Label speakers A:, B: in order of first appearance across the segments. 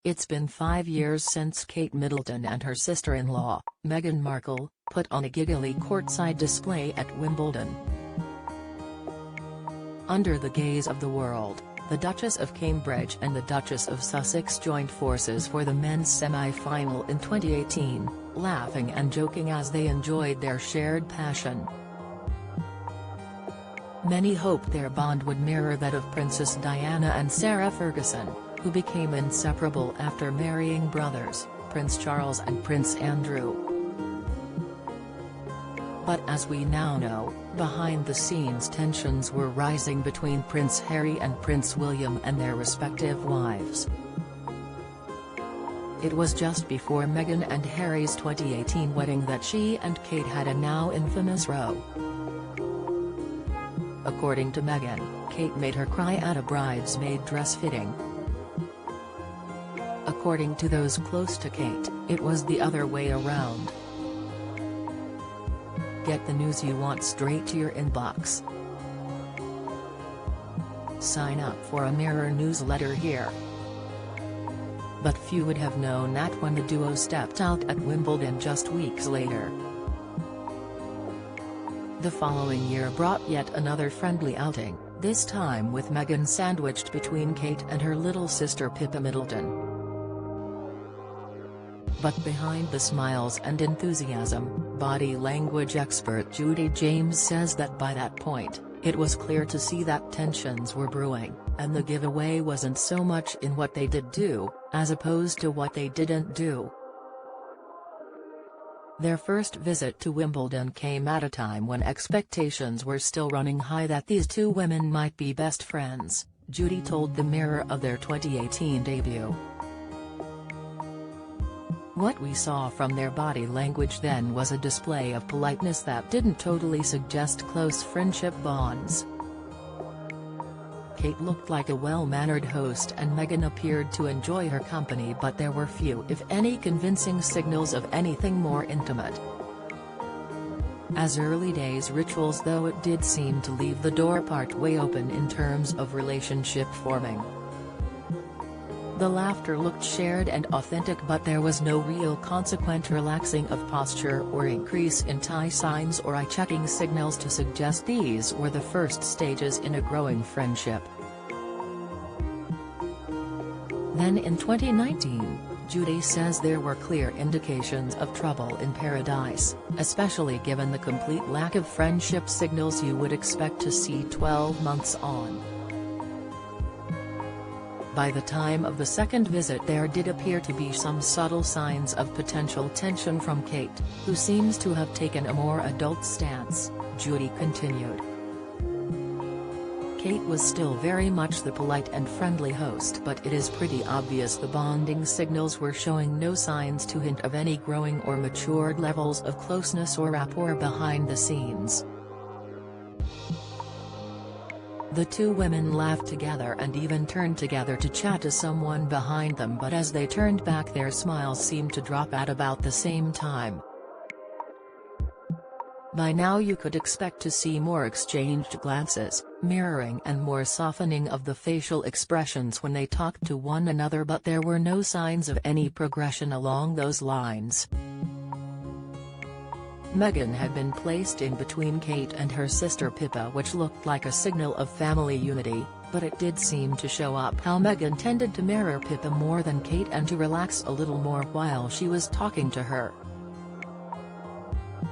A: It's been 5 years since Kate Middleton and her sister-in-law, Meghan Markle, put on a giggly courtside display at Wimbledon. Under the gaze of the world, the Duchess of Cambridge and the Duchess of Sussex joined forces for the men's semi-final in 2018, laughing and joking as they enjoyed their shared passion. Many hoped their bond would mirror that of Princess Diana and Sarah Ferguson, who became inseparable after marrying brothers, Prince Charles and Prince Andrew. But as we now know, behind-the-scenes tensions were rising between Prince Harry and Prince William and their respective wives. It was just before Meghan and Harry's 2018 wedding that she and Kate had a now infamous row. According to Meghan, Kate made her cry at a bridesmaid dress fitting. According to those close to Kate, it was the other way around. Get the news you want straight to your inbox. Sign up for a Mirror newsletter here. But few would have known that when the duo stepped out at Wimbledon just weeks later. The following year brought yet another friendly outing, this time with Meghan sandwiched between Kate and her little sister Pippa Middleton. But behind the smiles and enthusiasm, body language expert Judy James says that by that point, it was clear to see that tensions were brewing, and the giveaway wasn't so much in what they did do, as opposed to what they didn't do. Their first visit to Wimbledon came at a time when expectations were still running high that these two women might be best friends, Judy told the Mirror of their 2018 debut. What we saw from their body language then was a display of politeness that didn't totally suggest close friendship bonds. Kate looked like a well-mannered host and Meghan appeared to enjoy her company, but there were few if any convincing signals of anything more intimate. As early days rituals, though, it did seem to leave the door partway open in terms of relationship forming. The laughter looked shared and authentic, but there was no real consequent relaxing of posture or increase in tie signs or eye-checking signals to suggest these were the first stages in a growing friendship. Then in 2019, Judy says there were clear indications of trouble in paradise, especially given the complete lack of friendship signals you would expect to see 12 months on. By the time of the second visit there did appear to be some subtle signs of potential tension from Kate, who seems to have taken a more adult stance, Judy continued. Kate was still very much the polite and friendly host, but it is pretty obvious the bonding signals were showing no signs to hint of any growing or matured levels of closeness or rapport behind the scenes. The two women laughed together and even turned together to chat to someone behind them, but as they turned back their smiles seemed to drop at about the same time. By now you could expect to see more exchanged glances, mirroring and more softening of the facial expressions when they talked to one another, but there were no signs of any progression along those lines. Meghan had been placed in between Kate and her sister Pippa, which looked like a signal of family unity, but it did seem to show up how Meghan tended to mirror Pippa more than Kate and to relax a little more while she was talking to her.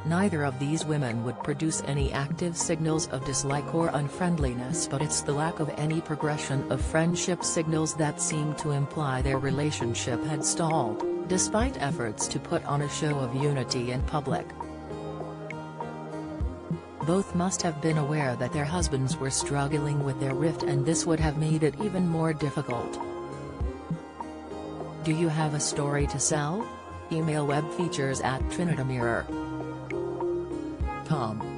A: Neither of these women would produce any active signals of dislike or unfriendliness, but it's the lack of any progression of friendship signals that seemed to imply their relationship had stalled, despite efforts to put on a show of unity in public. Both must have been aware that their husbands were struggling with their rift, and this would have made it even more difficult. Do you have a story to sell? Email webfeatures@trinitymirror.com